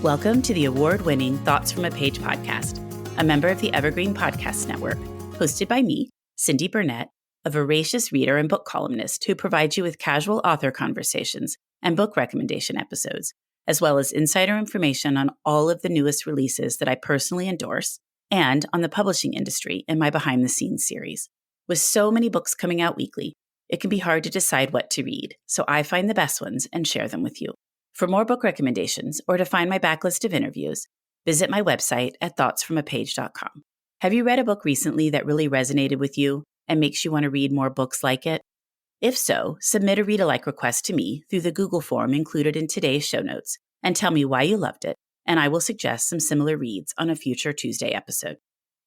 Welcome to the award-winning Thoughts from a Page podcast, a member of the Evergreen Podcast Network, hosted by me, Cindy Burnett, a voracious reader and book columnist who provides you with casual author conversations and book recommendation episodes, as well as insider information on all of the newest releases that I personally endorse, and on the publishing industry in my behind-the-scenes series. With so many books coming out weekly, it can be hard to decide what to read, so I find the best ones and share them with you. For more book recommendations or to find my backlist of interviews, visit my website at thoughtsfromapage.com. Have you read a book recently that really resonated with you and makes you want to read more books like it? If so, submit a read-alike request to me through the Google form included in today's show notes and tell me why you loved it, and I will suggest some similar reads on a future Tuesday episode.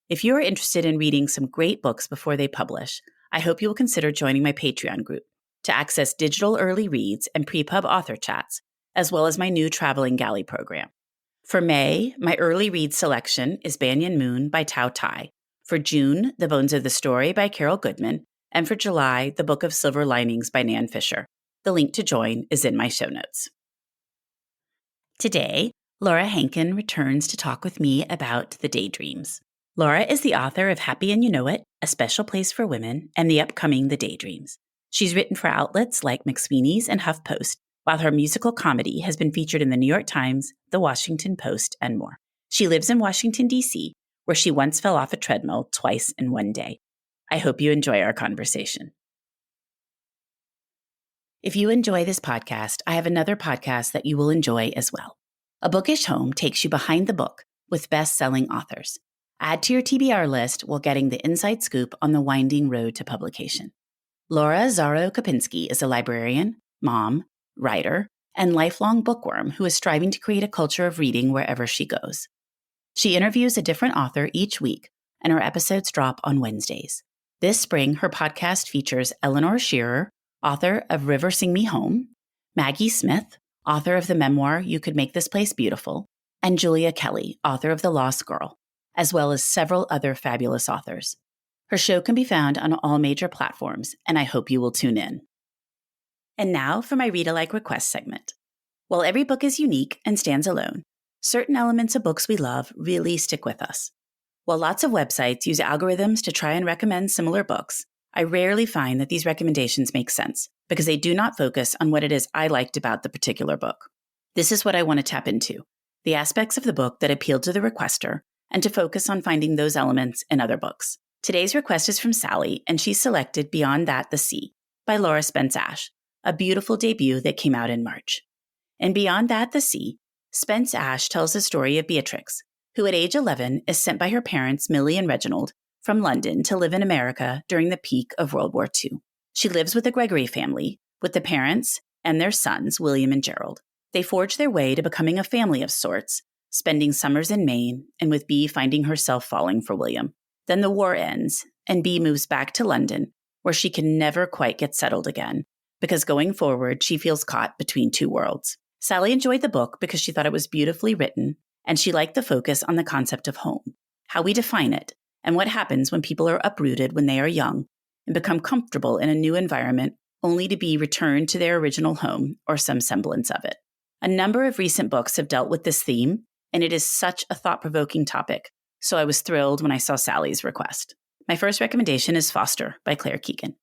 If you are interested in reading some great books before they publish, I hope you will consider joining my Patreon group to access digital early reads and pre-pub author chats, as well as my new traveling galley program. For May, my early read selection is Banyan Moon by Tao Tai. For June, The Bones of the Story by Carol Goodman. And for July, The Book of Silver Linings by Nan Fisher. The link to join is in my show notes. Today, Laura Hankin returns to talk with me about the Daydreams. Laura is the author of Happy and You Know It, A Special Place for Women, and the upcoming The Daydreams. She's written for outlets like McSweeney's and HuffPost, while her musical comedy has been featured in the New York Times, the Washington Post, and more. She lives in Washington, D.C., where she once fell off a treadmill twice in one day. I hope you enjoy our conversation. If you enjoy this podcast, I have another podcast that you will enjoy as well. A Bookish Home takes you behind the book with best-selling authors. Add to your TBR list while getting the inside scoop on the winding road to publication. Laura Zaro-Kopinski is a librarian, mom, writer, and lifelong bookworm who is striving to create a culture of reading wherever she goes. She interviews a different author each week, and her episodes drop on Wednesdays. This spring, her podcast features Eleanor Shearer, author of River Sing Me Home, Maggie Smith, author of the memoir You Could Make This Place Beautiful, and Julia Kelly, author of The Lost Girl, as well as several other fabulous authors. Her show can be found on all major platforms, and I hope you will tune in. And now for my read-alike request segment. While every book is unique and stands alone, certain elements of books we love really stick with us. While lots of websites use algorithms to try and recommend similar books, I rarely find that these recommendations make sense because they do not focus on what it is I liked about the particular book. This is what I want to tap into, the aspects of the book that appealed to the requester, and to focus on finding those elements in other books. Today's request is from Sally, and she selected Beyond That, the Sea by Laura Spence Ash, a beautiful debut that came out in March. In Beyond That, the Sea, Spence Ash tells the story of Beatrix, who at age 11 is sent by her parents, Millie and Reginald, from London to live in America during the peak of World War II. She lives with the Gregory family, with the parents and their sons, William and Gerald. They forge their way to becoming a family of sorts, spending summers in Maine, and with Bea finding herself falling for William. Then the war ends, and Bea moves back to London, where she can never quite get settled again, because going forward, she feels caught between two worlds. Sally enjoyed the book because she thought it was beautifully written, and she liked the focus on the concept of home, how we define it, and what happens when people are uprooted when they are young and become comfortable in a new environment only to be returned to their original home or some semblance of it. A number of recent books have dealt with this theme, and it is such a thought-provoking topic, so I was thrilled when I saw Sally's request. My first recommendation is Foster by Claire Keegan.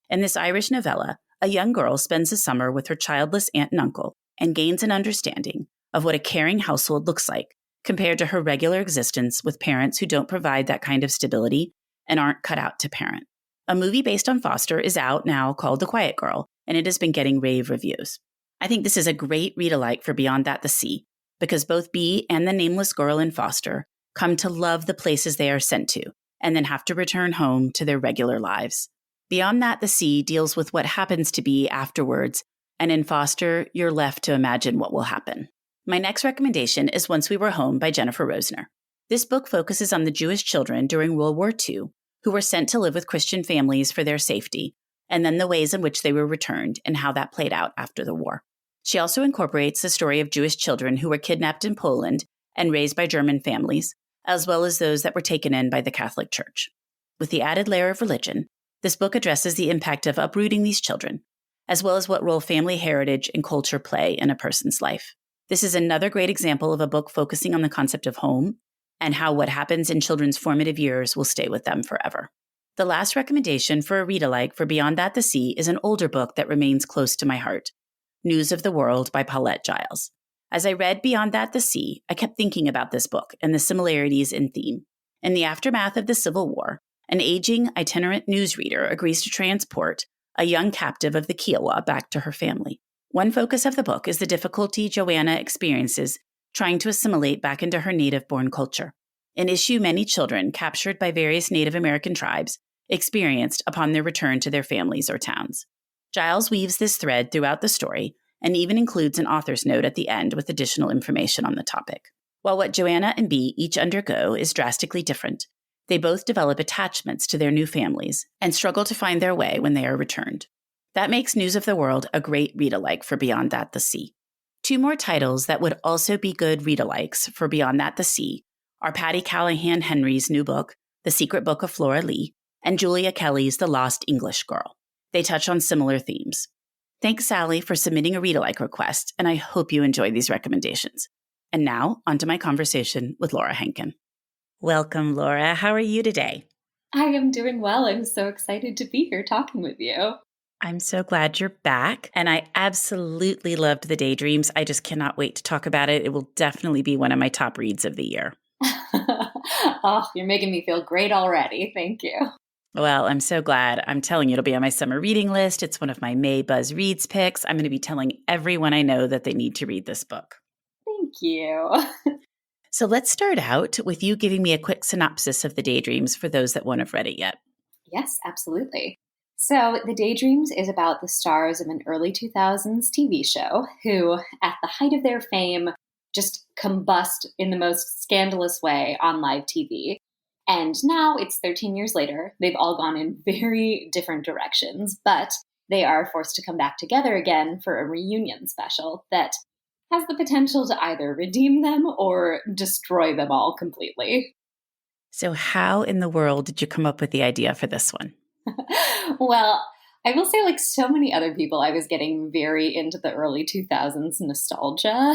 In this Irish novella, a young girl spends the summer with her childless aunt and uncle and gains an understanding of what a caring household looks like compared to her regular existence with parents who don't provide that kind of stability and aren't cut out to parent. A movie based on Foster is out now called The Quiet Girl, and it has been getting rave reviews. I think this is a great read-alike for Beyond That, the Sea, because both Bea and the nameless girl in Foster come to love the places they are sent to and then have to return home to their regular lives. Beyond That, the Sea deals with what happens to Bea afterwards, and in Foster, you're left to imagine what will happen. My next recommendation is Once We Were Home by Jennifer Rosner. This book focuses on the Jewish children during World War II who were sent to live with Christian families for their safety, and then the ways in which they were returned and how that played out after the war. She also incorporates the story of Jewish children who were kidnapped in Poland and raised by German families, as well as those that were taken in by the Catholic Church. With the added layer of religion, this book addresses the impact of uprooting these children, as well as what role family heritage and culture play in a person's life. This is another great example of a book focusing on the concept of home and how what happens in children's formative years will stay with them forever. The last recommendation for a read-alike for Beyond That the Sea is an older book that remains close to my heart, News of the World by Paulette Jiles. As I read Beyond That the Sea, I kept thinking about this book and the similarities in theme. In the aftermath of the Civil War, an aging itinerant newsreader agrees to transport a young captive of the Kiowa back to her family. One focus of the book is the difficulty Joanna experiences trying to assimilate back into her native-born culture, an issue many children captured by various Native American tribes experienced upon their return to their families or towns. Jiles weaves this thread throughout the story and even includes an author's note at the end with additional information on the topic. While what Joanna and Bee each undergo is drastically different, they both develop attachments to their new families and struggle to find their way when they are returned. That makes News of the World a great read-alike for Beyond That the Sea. Two more titles that would also be good read-alikes for Beyond That the Sea are Patty Callahan Henry's new book, The Secret Book of Flora Lee, and Julia Kelly's The Lost English Girl. They touch on similar themes. Thanks, Sally, for submitting a read-alike request, and I hope you enjoy these recommendations. And now, on to my conversation with Laura Hankin. Welcome, Laura. How are you today? I am doing well. I'm so excited to be here talking with you. I'm so glad you're back, and I absolutely loved the Daydreams. I just cannot wait to talk about it. It will definitely be one of my top reads of the year. Oh, you're making me feel great already. Thank you. Well, I'm so glad. I'm telling you, it'll be on my summer reading list. It's one of my May Buzz Reads picks. I'm going to be telling everyone I know that they need to read this book. Thank you. So let's start out with you giving me a quick synopsis of the Daydreams for those that won't have read it yet. Yes, absolutely. So The Daydreams is about the stars of an early 2000s TV show who, at the height of their fame, just combust in the most scandalous way on live TV. And now it's 13 years later. They've all gone in very different directions, but they are forced to come back together again for a reunion special that has the potential to either redeem them or destroy them all completely. So how in the world did you come up with the idea for this one? Well, I will say, like so many other people, I was getting very into the early 2000s nostalgia.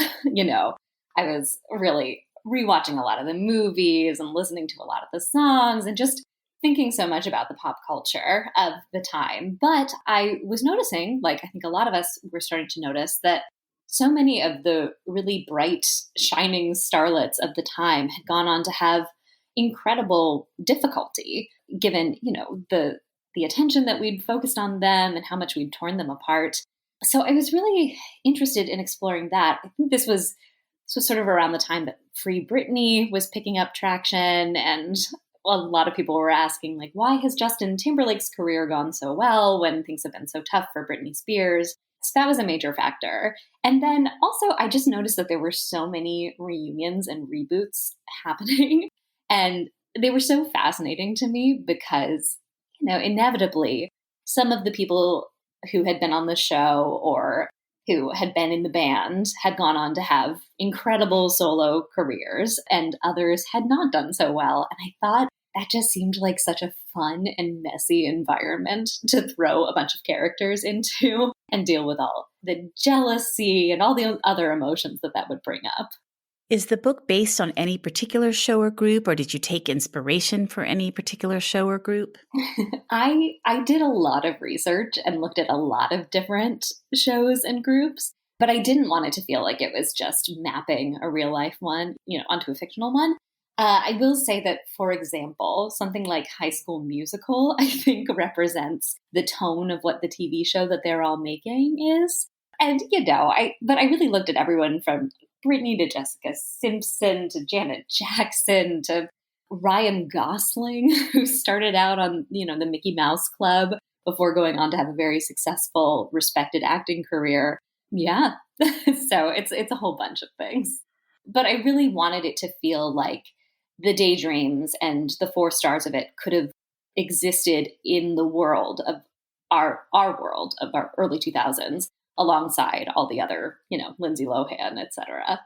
I was really rewatching a lot of the movies and listening to a lot of the songs and just thinking so much about the pop culture of the time. But I was noticing, like I think a lot of us were starting to notice, that so many of the really bright, shining starlets of the time had gone on to have incredible difficulty, given, the attention that we'd focused on them and how much we'd torn them apart. So I was really interested in exploring that. I think this was sort of around the time that Free Britney was picking up traction, and a lot of people were asking, like, why has Justin Timberlake's career gone so well when things have been so tough for Britney Spears? So that was a major factor. And then also, I just noticed that there were so many reunions and reboots happening, and they were so fascinating to me because, inevitably, some of the people who had been on the show or who had been in the band had gone on to have incredible solo careers, and others had not done so well. And I thought that just seemed like such a fun and messy environment to throw a bunch of characters into and deal with all the jealousy and all the other emotions that would bring up. Is the book based on any particular show or group, or did you take inspiration for any particular show or group? I did a lot of research and looked at a lot of different shows and groups, but I didn't want it to feel like it was just mapping a real life one, onto a fictional one. I will say that, for example, something like High School Musical, I think, represents the tone of what the TV show that they're all making is. And, but I really looked at everyone from Britney to Jessica Simpson to Janet Jackson to Ryan Gosling, who started out on, the Mickey Mouse Club before going on to have a very successful, respected acting career. Yeah. So it's a whole bunch of things. But I really wanted it to feel like the Daydreams and the 4 stars of it could have existed in the world of our world of our early 2000s, alongside all the other, Lindsay Lohan, et cetera.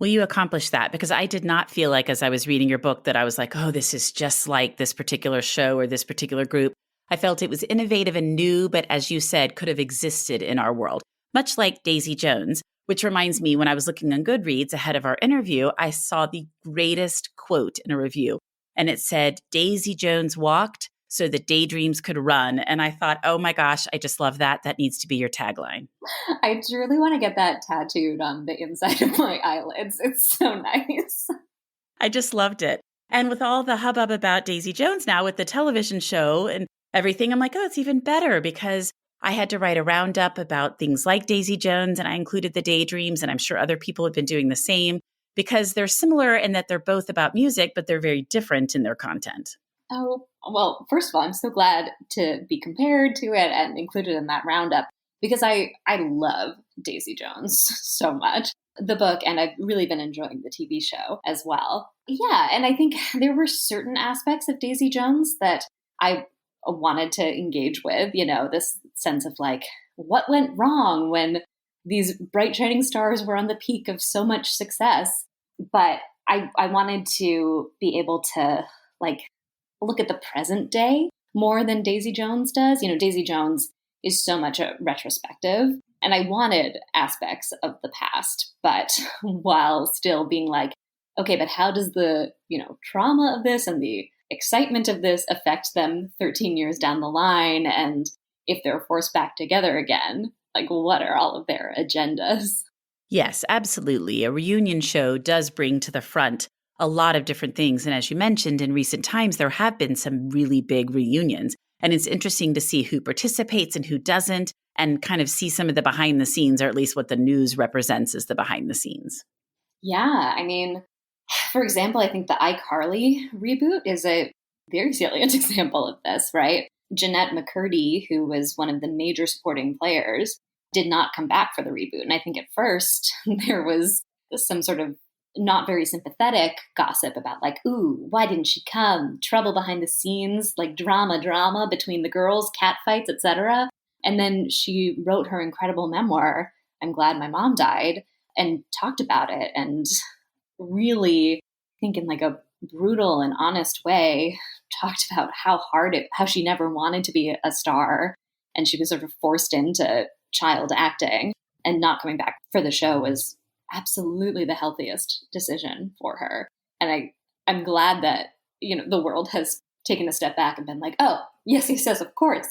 Well, you accomplished that, because I did not feel like, as I was reading your book, that I was like, oh, this is just like this particular show or this particular group. I felt it was innovative and new, but as you said, could have existed in our world. Much like Daisy Jones, which reminds me, when I was looking on Goodreads ahead of our interview, I saw the greatest quote in a review. And it said, Daisy Jones walked so that Daydreams could run. And I thought, oh my gosh, I just love that. That needs to be your tagline. I truly want to get that tattooed on the inside of my eyelids. It's so nice. I just loved it. And with all the hubbub about Daisy Jones now with the television show and everything, I'm like, oh, it's even better because I had to write a roundup about things like Daisy Jones, and I included the Daydreams, and I'm sure other people have been doing the same because they're similar in that they're both about music, but they're very different in their content. Oh, well, first of all, I'm so glad to be compared to it and included in that roundup because I love Daisy Jones so much, the book, and I've really been enjoying the TV show as well. Yeah, and I think there were certain aspects of Daisy Jones that I wanted to engage with, this sense of like, what went wrong when these bright shining stars were on the peak of so much success? But I wanted to be able to like look at the present day more than Daisy Jones does. Daisy Jones is so much a retrospective, and I wanted aspects of the past, but while still being like, okay, but how does the, trauma of this and the excitement of this affect them 13 years down the line? And if they're forced back together again, like what are all of their agendas? Yes, absolutely. A reunion show does bring to the front a lot of different things. And as you mentioned, in recent times, there have been some really big reunions. And it's interesting to see who participates and who doesn't, and kind of see some of the behind the scenes, or at least what the news represents as the behind the scenes. Yeah. I mean, for example, I think the iCarly reboot is a very salient example of this, right? Jeanette McCurdy, who was one of the major supporting players, did not come back for the reboot. And I think at first there was some sort of not very sympathetic gossip about like, ooh, why didn't she come? Trouble behind the scenes, like drama between the girls, catfights, etc. And then she wrote her incredible memoir, I'm Glad My Mom Died, and talked about it and really, I think in like a brutal and honest way, talked about how she never wanted to be a star, and she was sort of forced into child acting, and not coming back for the show was absolutely the healthiest decision for her. And I'm glad that, the world has taken a step back and been like, oh, yes, of course.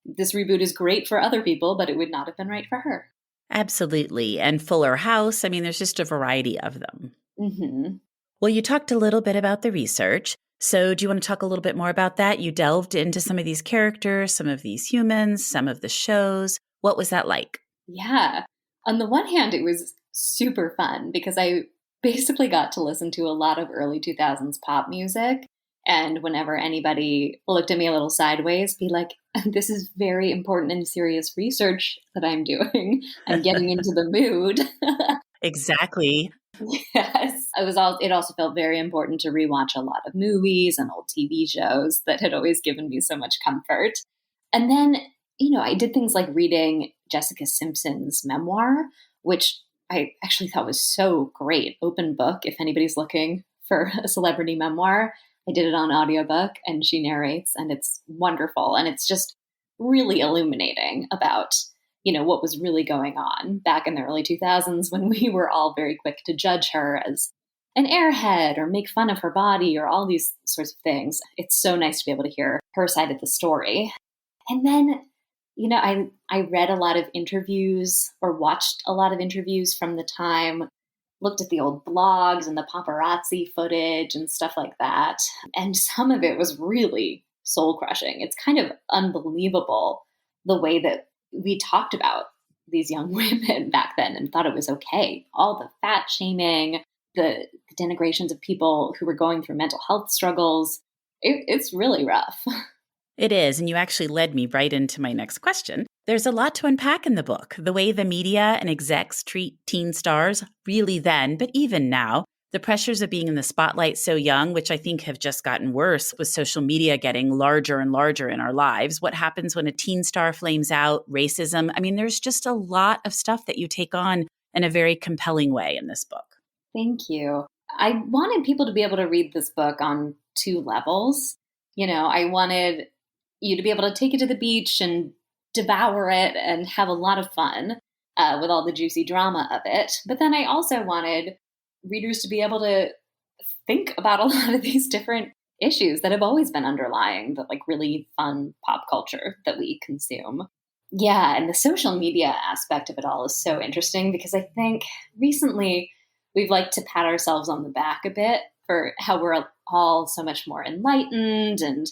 This reboot is great for other people, but it would not have been right for her. Absolutely. And Fuller House, I mean, there's just a variety of them. Mm-hmm. Well, you talked a little bit about the research. So do you want to talk a little bit more about that? You delved into some of these characters, some of these humans, some of the shows. What was that like? Yeah. On the one hand, it was super fun because I basically got to listen to a lot of early 2000s pop music. And whenever anybody looked at me a little sideways, be like, this is very important and serious research that I'm doing. I'm getting into the mood. Exactly. Yes. It also felt very important to rewatch a lot of movies and old TV shows that had always given me so much comfort. And then, I did things like reading Jessica Simpson's memoir, which I actually thought was so great. Open book, if anybody's looking for a celebrity memoir. I did it on audiobook, and she narrates, and it's wonderful. And it's just really illuminating about, what was really going on back in the early 2000s when we were all very quick to judge her as an airhead or make fun of her body or all these sorts of things. It's so nice to be able to hear her side of the story. And then, I read a lot of interviews or watched a lot of interviews from the time, looked at the old blogs and the paparazzi footage and stuff like that. And some of it was really soul crushing. It's kind of unbelievable the way that we talked about these young women back then and thought it was okay. All the fat shaming, the denigrations of people who were going through mental health struggles. It's really rough. It is, and you actually led me right into my next question. There's a lot to unpack in the book. The way the media and execs treat teen stars, really then, but even now, the pressures of being in the spotlight so young, which I think have just gotten worse with social media getting larger and larger in our lives. What happens when a teen star flames out, racism? I mean, there's just a lot of stuff that you take on in a very compelling way in this book. Thank you. I wanted people to be able to read this book on two levels. I wanted you to be able to take it to the beach and devour it and have a lot of fun. with all the juicy drama of it. But then I also wanted readers to be able to think about a lot of these different issues that have always been underlying the like really fun pop culture that we consume. Yeah, and the social media aspect of it all is so interesting because I think recently we've liked to pat ourselves on the back a bit for how we're all so much more enlightened and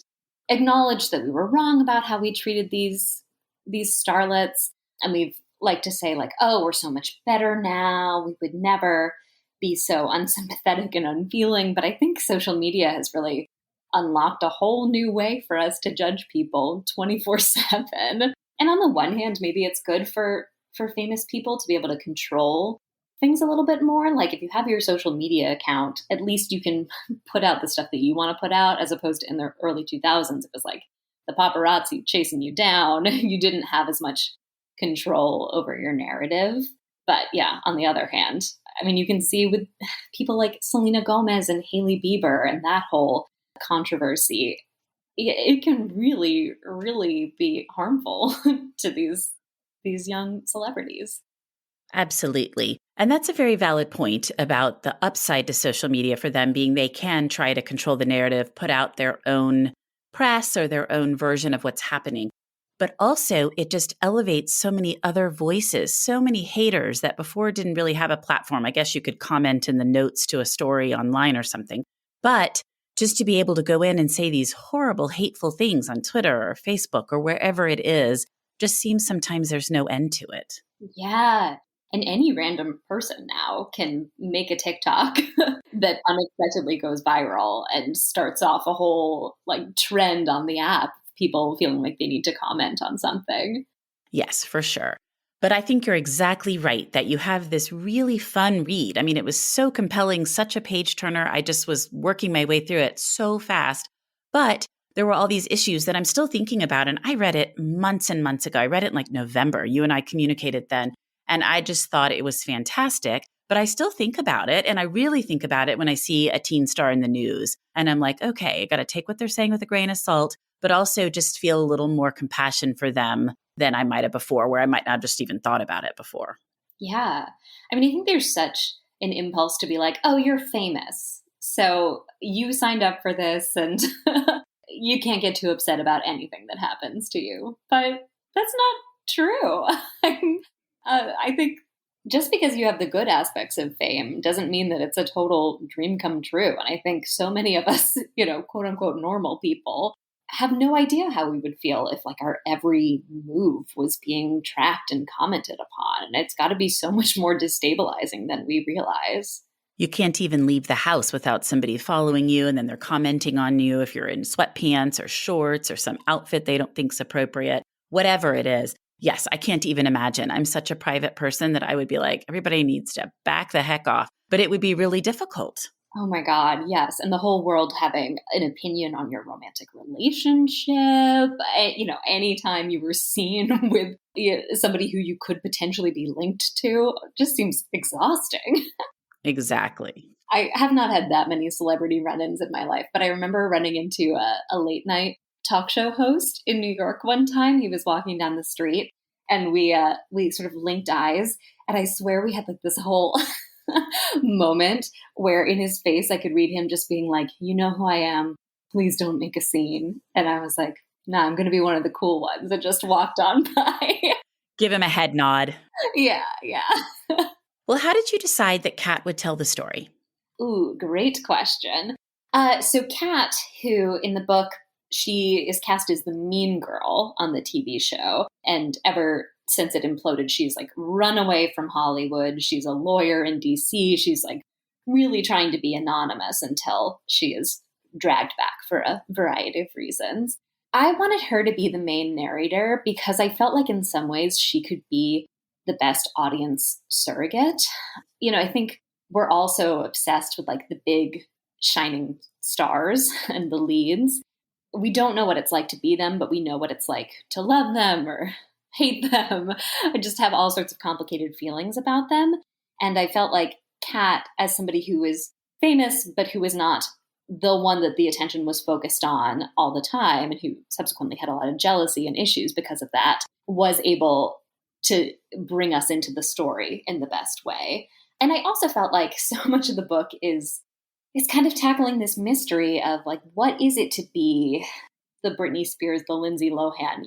acknowledge that we were wrong about how we treated these starlets. And we've liked to say like, oh, we're so much better now. We would never be so unsympathetic and unfeeling. But I think social media has really unlocked a whole new way for us to judge people 24/7. And on the one hand, maybe it's good for famous people to be able to control things a little bit more. Like if you have your social media account, at least you can put out the stuff that you want to put out, as opposed to in the early 2000s, it was like the paparazzi chasing you down. You didn't have as much control over your narrative. But yeah, on the other hand, I mean, you can see with people like Selena Gomez and Hailey Bieber and that whole controversy, it can really, really be harmful to these young celebrities. Absolutely. And that's a very valid point about the upside to social media for them being they can try to control the narrative, put out their own press or their own version of what's happening. But also, it just elevates so many other voices, so many haters that before didn't really have a platform. I guess you could comment in the notes to a story online or something. But just to be able to go in and say these horrible, hateful things on Twitter or Facebook or wherever it is, just seems sometimes there's no end to it. Yeah. And any random person now can make a TikTok that unexpectedly goes viral and starts off a whole like trend on the app, people feeling like they need to comment on something. Yes, for sure. But I think you're exactly right that you have this really fun read. I mean, it was so compelling, such a page turner. I just was working my way through it so fast. But there were all these issues that I'm still thinking about. And I read it months and months ago. I read it in like November. You and I communicated then. And I just thought it was fantastic. But I still think about it. And I really think about it when I see a teen star in the news. And I'm like, okay, I got to take what they're saying with a grain of salt, but also just feel a little more compassion for them than I might have before, where I might not have just even thought about it before. Yeah. I mean, I think there's such an impulse to be like, oh, you're famous, so you signed up for this and you can't get too upset about anything that happens to you. But that's not true. I think just because you have the good aspects of fame doesn't mean that it's a total dream come true. And I think so many of us, quote unquote, normal people have no idea how we would feel if like our every move was being tracked and commented upon. And it's got to be so much more destabilizing than we realize. You can't even leave the house without somebody following you, and then they're commenting on you if you're in sweatpants or shorts or some outfit they don't think's appropriate, whatever it is. Yes, I can't even imagine. I'm such a private person that I would be like, everybody needs to back the heck off. But it would be really difficult. Oh my God, yes. And the whole world having an opinion on your romantic relationship. Anytime you were seen with somebody who you could potentially be linked to, just seems exhausting. Exactly. I have not had that many celebrity run-ins in my life, but I remember running into a late night talk show host in New York one time. He was walking down the street and we sort of linked eyes. And I swear we had like this whole moment where in his face I could read him just being like, you know who I am, please don't make a scene. And I was like, nah, I'm going to be one of the cool ones that just walked on by. Give him a head nod. Yeah. Well, how did you decide that Kat would tell the story? Ooh, great question. So Kat, who in the book, she is cast as the mean girl on the TV show. And ever since it imploded, she's like run away from Hollywood. She's a lawyer in DC. She's like really trying to be anonymous until she is dragged back for a variety of reasons. I wanted her to be the main narrator because I felt like in some ways she could be the best audience surrogate. I think we're also obsessed with like the big shining stars and the leads. We don't know what it's like to be them, but we know what it's like to love them or hate them. I just have all sorts of complicated feelings about them. And I felt like Kat, as somebody who is famous, but who is not the one that the attention was focused on all the time, and who subsequently had a lot of jealousy and issues because of that, was able to bring us into the story in the best way. And I also felt like so much of the book is kind of tackling this mystery of like, what is it to be the Britney Spears, the Lindsay Lohan,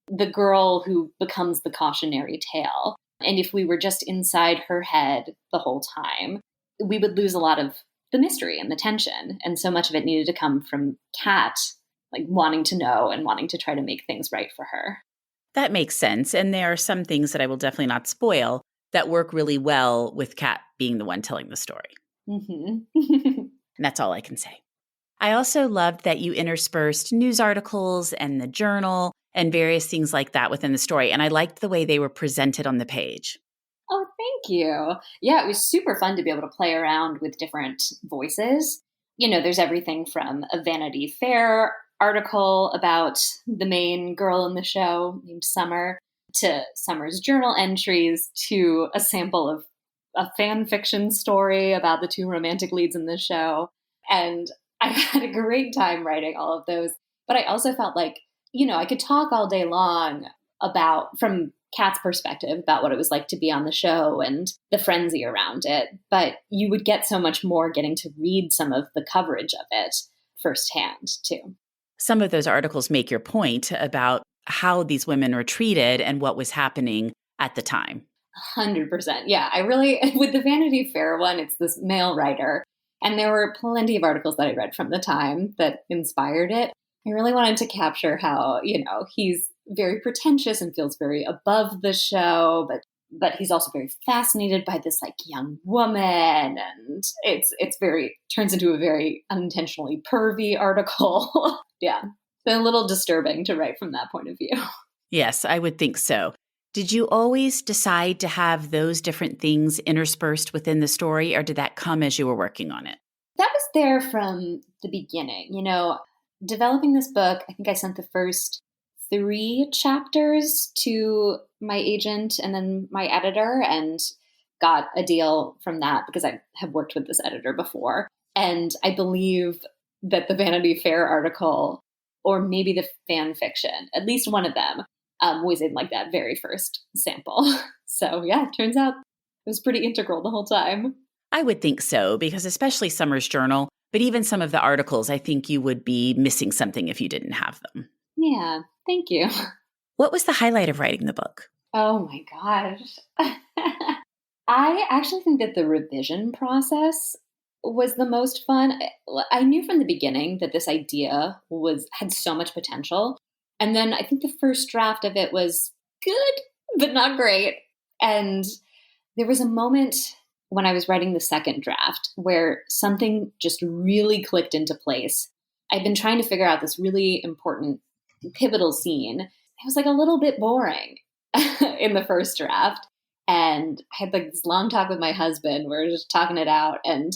the girl who becomes the cautionary tale. And if we were just inside her head the whole time, we would lose a lot of the mystery and the tension. And so much of it needed to come from Kat, like wanting to know and wanting to try to make things right for her. That makes sense. And there are some things that I will definitely not spoil that work really well with Kat being the one telling the story. Mm-hmm. And that's all I can say. I also loved that you interspersed news articles and the journal and various things like that within the story. And I liked the way they were presented on the page. Oh, thank you. Yeah, it was super fun to be able to play around with different voices. There's everything from a Vanity Fair article about the main girl in the show named Summer, to Summer's journal entries, to a sample of a fan fiction story about the two romantic leads in the show. And I had a great time writing all of those. But I also felt like, I could talk all day long about, from Kat's perspective, about what it was like to be on the show and the frenzy around it. But you would get so much more getting to read some of the coverage of it firsthand, too. Some of those articles make your point about how these women were treated and what was happening at the time. 100%. Yeah, I really, with the Vanity Fair one, it's this male writer. And there were plenty of articles that I read from the time that inspired it. I really wanted to capture how, he's very pretentious and feels very above the show, but he's also very fascinated by this like young woman. And it's turns into a very unintentionally pervy article. Yeah. Been a little disturbing to write from that point of view. Yes, I would think so. Did you always decide to have those different things interspersed within the story, or did that come as you were working on it? That was there from the beginning. Developing this book, I think I sent the first 3 chapters to my agent and then my editor, and got a deal from that because I have worked with this editor before. And I believe that the Vanity Fair article, or maybe the fan fiction, at least one of them, was in like that very first sample. So yeah, it turns out it was pretty integral the whole time. I would think so, because especially Summer's journal, but even some of the articles, I think you would be missing something if you didn't have them. Yeah, thank you. What was the highlight of writing the book? Oh my gosh. I actually think that the revision process was the most fun. I knew from the beginning that this idea had so much potential. And then I think the first draft of it was good, but not great. And there was a moment when I was writing the second draft where something just really clicked into place. I'd been trying to figure out this really important pivotal scene. It was like a little bit boring in the first draft. And I had like this long talk with my husband. We were just talking it out and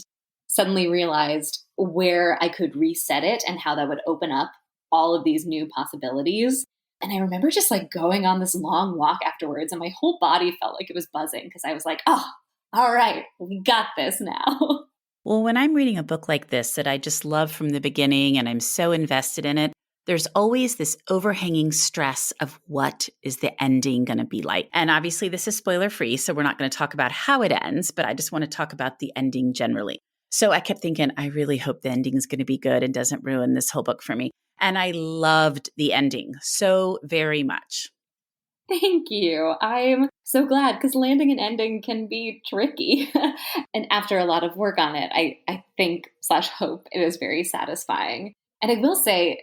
suddenly realized where I could reset it and how that would open up all of these new possibilities. And I remember just like going on this long walk afterwards, and my whole body felt like it was buzzing because I was like, oh, all right, we got this now. Well, when I'm reading a book like this that I just love from the beginning and I'm so invested in it, there's always this overhanging stress of what is the ending going to be like. And obviously this is spoiler free, so we're not going to talk about how it ends, but I just want to talk about the ending generally. So I kept thinking, I really hope the ending is going to be good and doesn't ruin this whole book for me. And I loved the ending so very much. Thank you. I'm so glad, because landing an ending can be tricky. And after a lot of work on it, I think / hope it is very satisfying. And I will say,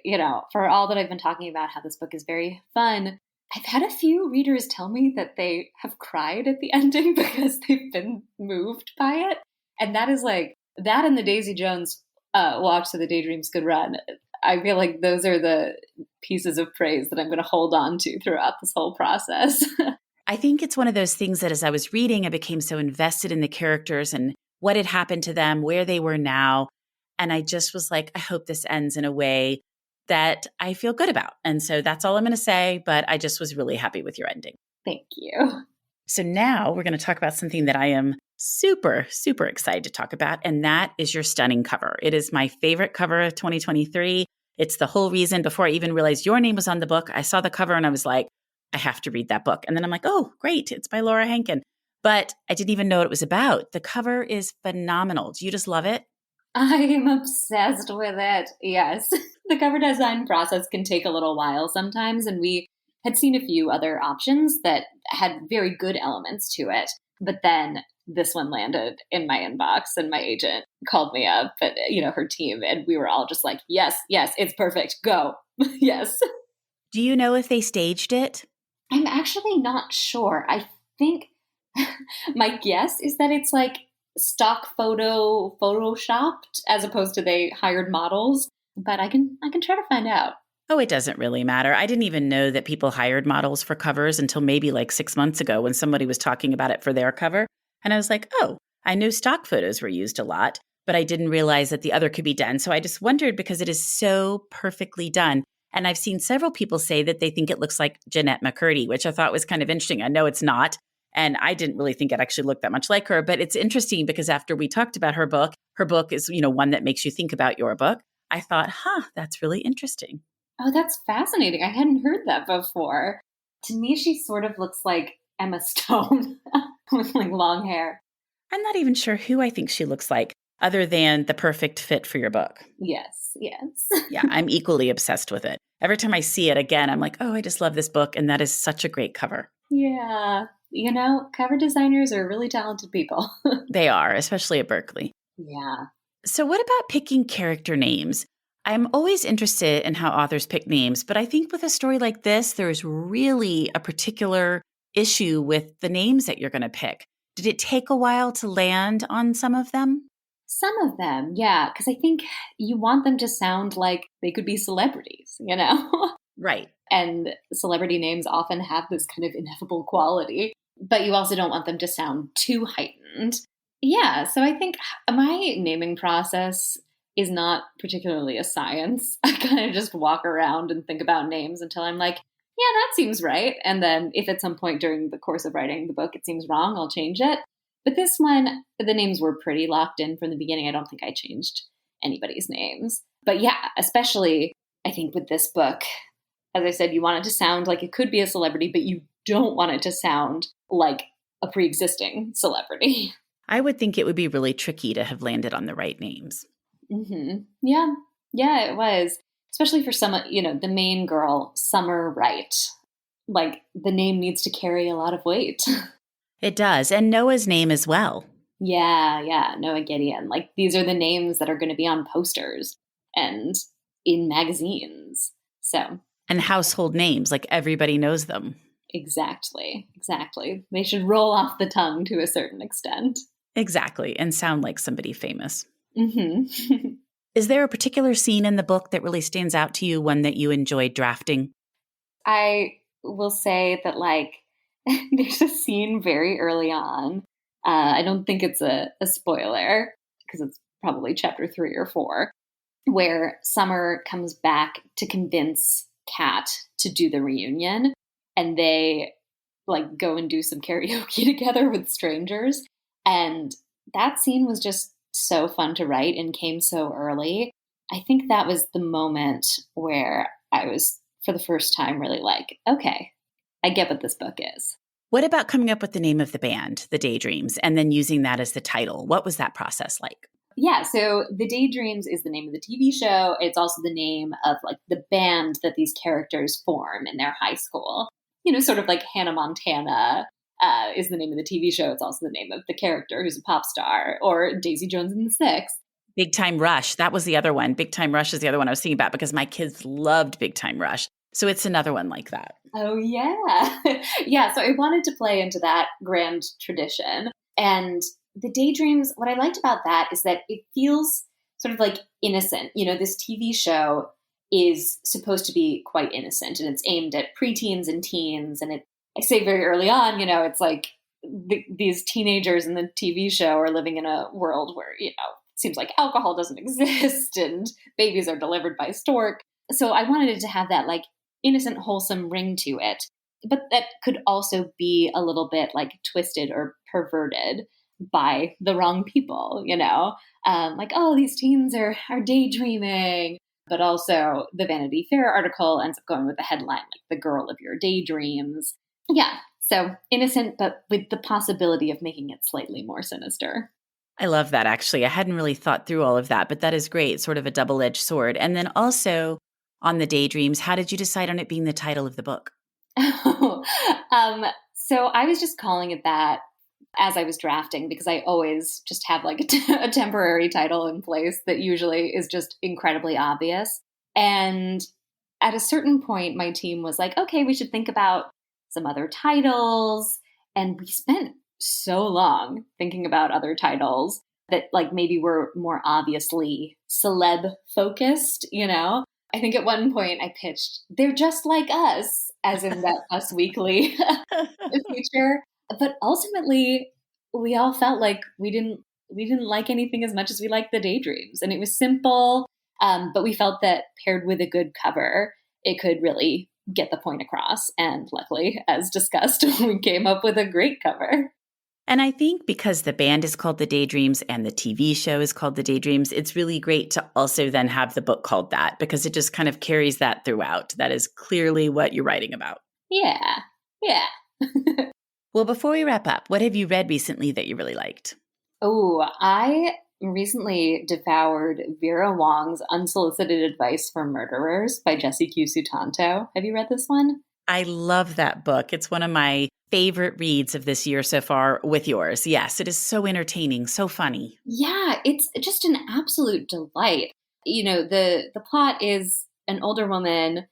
for all that I've been talking about how this book is very fun, I've had a few readers tell me that they have cried at the ending because they've been moved by it. And that is like, that and the Daisy Jones walk to the Daydreams Good Run. I feel like those are the pieces of praise that I'm going to hold on to throughout this whole process. I think it's one of those things that as I was reading, I became so invested in the characters and what had happened to them, where they were now. And I just was like, I hope this ends in a way that I feel good about. And so that's all I'm going to say. But I just was really happy with your ending. Thank you. So now we're going to talk about something that I am super, super excited to talk about. And that is your stunning cover. It is my favorite cover of 2023. It's the whole reason before I even realized your name was on the book. I saw the cover and I was like, I have to read that book. And then I'm like, oh, great. It's by Laura Hankin. But I didn't even know what it was about. The cover is phenomenal. Do you just love it? I am obsessed with it. Yes. The cover design process can take a little while sometimes, and we had seen a few other options that had very good elements to it. But then this one landed in my inbox, and my agent called me up, and her team, and we were all just like, yes, it's perfect. Go. Yes. Do you know if they staged it? I'm actually not sure. I think my guess is that it's like stock photoshopped as opposed to they hired models, but I can try to find out. Oh, it doesn't really matter. I didn't even know that people hired models for covers until maybe like 6 months ago when somebody was talking about it for their cover. And I was like, oh, I knew stock photos were used a lot, but I didn't realize that the other could be done. So I just wondered because it is so perfectly done. And I've seen several people say that they think it looks like Jeanette McCurdy, which I thought was kind of interesting. I know it's not. And I didn't really think it actually looked that much like her. But it's interesting because after we talked about her book is, one that makes you think about your book. I thought, that's really interesting. Oh, that's fascinating. I hadn't heard that before. To me, she sort of looks like Emma Stone with like long hair. I'm not even sure who I think she looks like other than the perfect fit for your book. Yes. Yeah, I'm equally obsessed with it. Every time I see it again, I'm like, oh, I just love this book. And that is such a great cover. Yeah. Cover designers are really talented people. They are, especially at Berkeley. Yeah. So what about picking character names? I'm always interested in how authors pick names, but I think with a story like this, there's really a particular issue with the names that you're going to pick. Did it take a while to land on some of them? Some of them, yeah, because I think you want them to sound like they could be celebrities, Right. And celebrity names often have this kind of ineffable quality, but you also don't want them to sound too heightened. Yeah, so I think my naming process is not particularly a science. I kind of just walk around and think about names until I'm like, yeah, that seems right. And then if at some point during the course of writing the book it seems wrong, I'll change it. But this one, the names were pretty locked in from the beginning. I don't think I changed anybody's names. But yeah, especially I think with this book, as I said, you want it to sound like it could be a celebrity, but you don't want it to sound like a pre-existing celebrity. I would think it would be really tricky to have landed on the right names. Mm-hmm. Yeah, it was. Especially for some, the main girl, Summer Wright. Like, the name needs to carry a lot of weight. It does. And Noah's name as well. Yeah, Noah Gideon. Like, these are the names that are going to be on posters and in magazines. So. And household names, like everybody knows them. Exactly. They should roll off the tongue to a certain extent. Exactly. And sound like somebody famous. Mm-hmm. Is there a particular scene in the book that really stands out to you, one that you enjoyed drafting? I will say that, there's a scene very early on. I don't think it's a spoiler because it's probably chapter 3 or 4, where Summer comes back to convince Kat to do the reunion, and they go and do some karaoke together with strangers. And that scene was just so fun to write and came so early. I think that was the moment where I was, for the first time, really like, okay, I get what this book is. What about coming up with the name of the band, the Daydreams, and then using that as the title? What was that process like? Yeah, so the Daydreams is the name of the TV show. It's also the name of the band that these characters form in their high school. Sort of like Hannah Montana is the name of the TV show. It's also the name of the character who's a pop star, or Daisy Jones and the Six. Big Time Rush. That was the other one. Big Time Rush is the other one I was thinking about because my kids loved Big Time Rush. So it's another one like that. Oh, yeah. Yeah, so I wanted to play into that grand tradition. And the Daydreams, what I liked about that is that it feels sort of innocent. This TV show is supposed to be quite innocent, and it's aimed at preteens and teens. And I say very early on, it's these teenagers in the TV show are living in a world where, it seems like alcohol doesn't exist and babies are delivered by stork. So I wanted it to have that innocent, wholesome ring to it, but that could also be a little bit twisted or perverted by the wrong people, oh, these teens are daydreaming. but also the Vanity Fair article ends up going with the headline, like the girl of your daydreams. Yeah. So innocent, but with the possibility of making it slightly more sinister. I love that, actually. I hadn't really thought through all of that, but that is great. Sort of a double-edged sword. And then also on the Daydreams, how did you decide on it being the title of the book? So I was just calling it that as I was drafting, because I always just have like a temporary title in place that usually is just incredibly obvious. And at a certain point, my team was like, okay, we should think about some other titles. And we spent so long thinking about other titles that like maybe were more obviously celeb focused, you know? I think at one point I pitched, they're just like us, as in that Us Weekly feature. But ultimately, we all felt like we didn't like anything as much as we liked the Daydreams. And it was simple, but we felt that paired with a good cover, it could really get the point across. And luckily, as discussed, we came up with a great cover. And I think because the band is called The Daydreams and the TV show is called The Daydreams, it's really great to also then have the book called that because it just kind of carries that throughout. That is clearly what you're writing about. Yeah. Well, before we wrap up, what have you read recently that you really liked? Oh, I recently devoured Vera Wong's Unsolicited Advice for Murderers by Jesse Q. Sutanto. Have you read this one? I love that book. It's one of my favorite reads of this year so far with yours. Yes, it is so entertaining, so funny. Yeah, it's just an absolute delight. You know, the plot is an older woman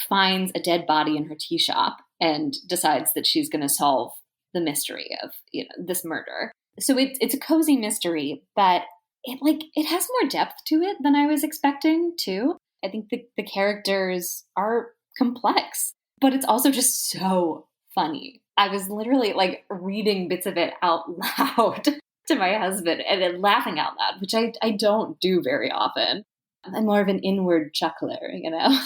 finds a dead body in her tea shop and decides that she's going to solve the mystery of, you know, this murder. So it's a cozy mystery, but it has more depth to it than I was expecting too. I think the characters are complex, but it's also just so funny. I was literally like reading bits of it out loud to my husband and then laughing out loud, which I don't do very often. I'm more of an inward chuckler, you know?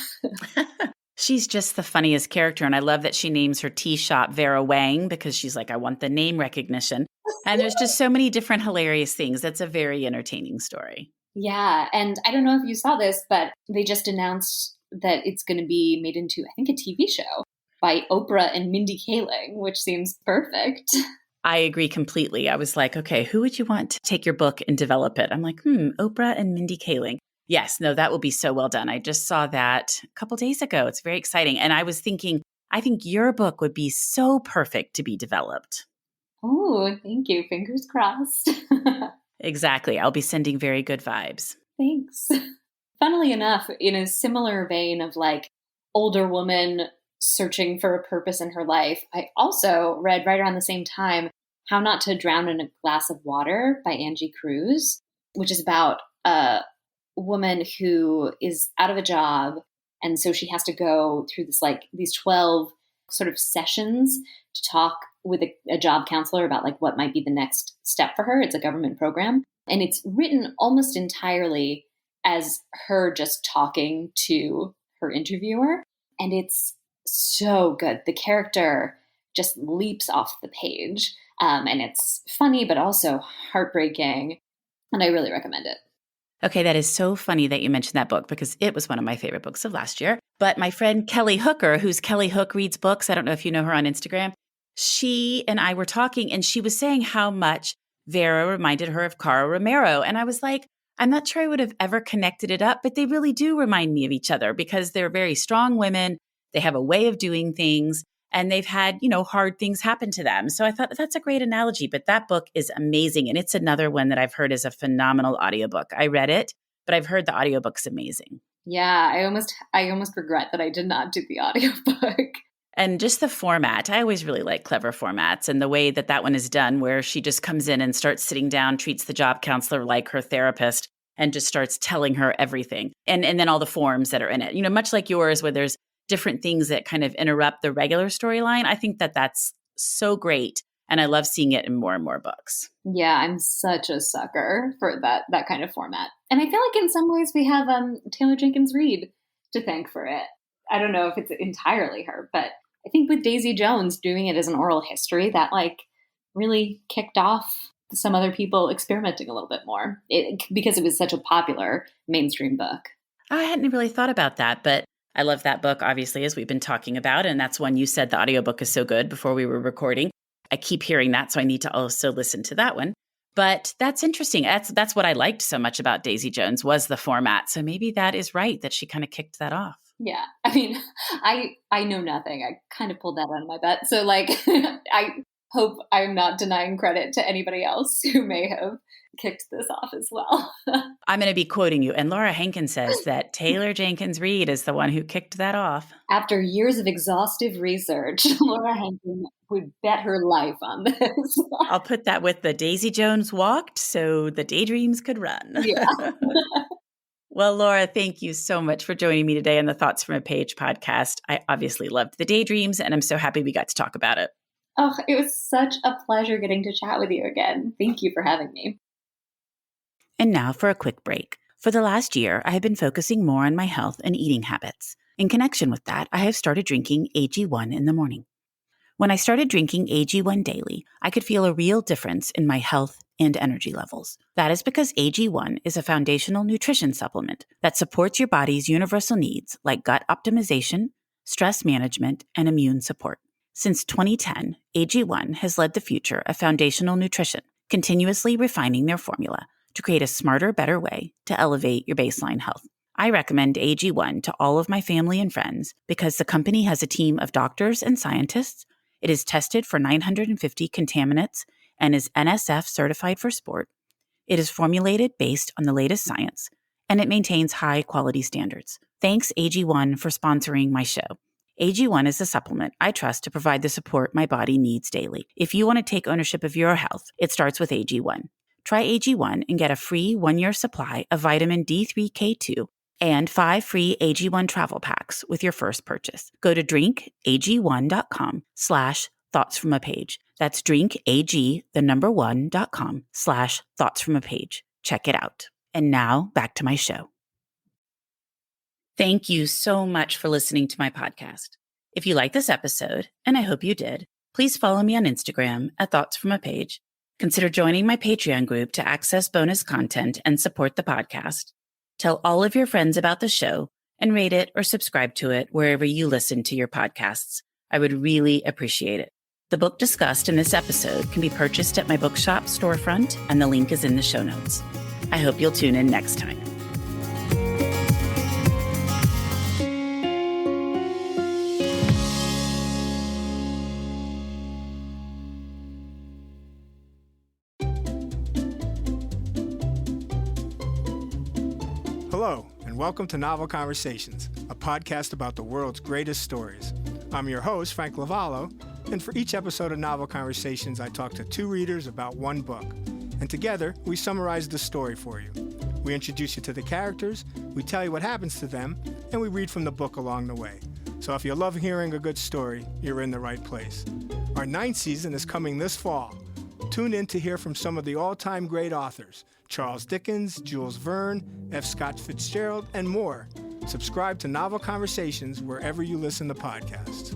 She's just the funniest character. And I love that she names her tea shop Vera Wang because she's like, I want the name recognition. And there's just so many different hilarious things. That's a very entertaining story. Yeah. And I don't know if you saw this, but they just announced that it's going to be made into, I think, a TV show by Oprah and Mindy Kaling, which seems perfect. I agree completely. I was like, okay, who would you want to take your book and develop it? I'm like, Oprah and Mindy Kaling. Yes, no, that will be so well done. I just saw that a couple days ago. It's very exciting. And I was thinking, I think your book would be so perfect to be developed. Oh, thank you. Fingers crossed. Exactly. I'll be sending very good vibes. Thanks. Funnily enough, in a similar vein of like older woman searching for a purpose in her life, I also read right around the same time How Not to Drown in a Glass of Water by Angie Cruz, which is about a woman who is out of a job. And so she has to go through these 12 sort of sessions to talk with a job counselor about like what might be the next step for her. It's a government program. And it's written almost entirely as her just talking to her interviewer. And it's so good. The character just leaps off the page. And it's funny, but also heartbreaking. And I really recommend it. Okay, that is so funny that you mentioned that book because it was one of my favorite books of last year. But my friend Kelly Hooker, who's Kelly Hook Reads Books, I don't know if you know her on Instagram, she and I were talking and she was saying how much Vera reminded her of Cara Romero. And I was like, I'm not sure I would have ever connected it up, but they really do remind me of each other because they're very strong women. They have a way of doing things and they've had, hard things happen to them. So I thought that's a great analogy, but that book is amazing. And it's another one that I've heard is a phenomenal audiobook. I read it, but I've heard the audiobook's amazing. Yeah, I almost regret that I did not do the audiobook. And just the format. I always really like clever formats and the way that one is done where she just comes in and starts sitting down, treats the job counselor like her therapist and just starts telling her everything. And then all the forms that are in it, much like yours where there's different things that kind of interrupt the regular storyline. I think that that's so great. And I love seeing it in more and more books. Yeah, I'm such a sucker for that kind of format. And I feel like in some ways we have Taylor Jenkins Reid to thank for it. I don't know if it's entirely her, but I think with Daisy Jones doing it as an oral history, that really kicked off some other people experimenting a little bit more because it was such a popular mainstream book. I hadn't really thought about that, but I love that book, obviously, as we've been talking about. And that's one you said the audiobook is so good before we were recording. I keep hearing that, so I need to also listen to that one. But that's interesting. That's what I liked so much about Daisy Jones was the format. So maybe that is right, that she kind of kicked that off. Yeah. I mean, I know nothing. I kind of pulled that out of my butt. So like, I hope I'm not denying credit to anybody else who may have kicked this off as well. I'm going to be quoting you. And Laura Hankin says that Taylor Jenkins Reid is the one who kicked that off. After years of exhaustive research, Laura Hankin would bet her life on this. I'll put that with the Daisy Jones walked so the Daydreams could run. Yeah. Well, Laura, thank you so much for joining me today on the Thoughts from a Page podcast. I obviously loved the Daydreams, and I'm so happy we got to talk about it. Oh, it was such a pleasure getting to chat with you again. Thank you for having me. And now for a quick break. For the last year, I have been focusing more on my health and eating habits. In connection with that, I have started drinking AG1 in the morning. When I started drinking AG1 daily, I could feel a real difference in my health and energy levels. That is because AG1 is a foundational nutrition supplement that supports your body's universal needs like gut optimization, stress management, and immune support. Since 2010, AG1 has led the future of foundational nutrition, continuously refining their formula to create a smarter, better way to elevate your baseline health. I recommend AG1 to all of my family and friends because the company has a team of doctors and scientists. It is tested for 950 contaminants and is NSF certified for sport. It is formulated based on the latest science, and it maintains high quality standards. Thanks AG1 for sponsoring my show. AG1 is a supplement I trust to provide the support my body needs daily. If you want to take ownership of your health, it starts with AG1. Try AG1 and get a free 1-year supply of vitamin D3K2 and 5 free AG1 travel packs with your first purchase. Go to drinkag1.com/thoughtsfromapage. That's drinkag1.com/thoughtsfromapage. Check it out. And now back to my show. Thank you so much for listening to my podcast. If you like this episode, and I hope you did, please follow me on Instagram at thoughtsfromapage. Consider joining my Patreon group to access bonus content and support the podcast. Tell all of your friends about the show and rate it or subscribe to it wherever you listen to your podcasts. I would really appreciate it. The book discussed in this episode can be purchased at my bookshop storefront, and the link is in the show notes. I hope you'll tune in next time. Hello, and welcome to Novel Conversations, a podcast about the world's greatest stories. I'm your host, Frank Lavallo, and for each episode of Novel Conversations, I talk to 2 readers about one book. And together, we summarize the story for you. We introduce you to the characters, we tell you what happens to them, and we read from the book along the way. So if you love hearing a good story, you're in the right place. Our 9th season is coming this fall. Tune in to hear from some of the all-time great authors, Charles Dickens, Jules Verne, F. Scott Fitzgerald, and more. Subscribe to Novel Conversations wherever you listen to podcasts.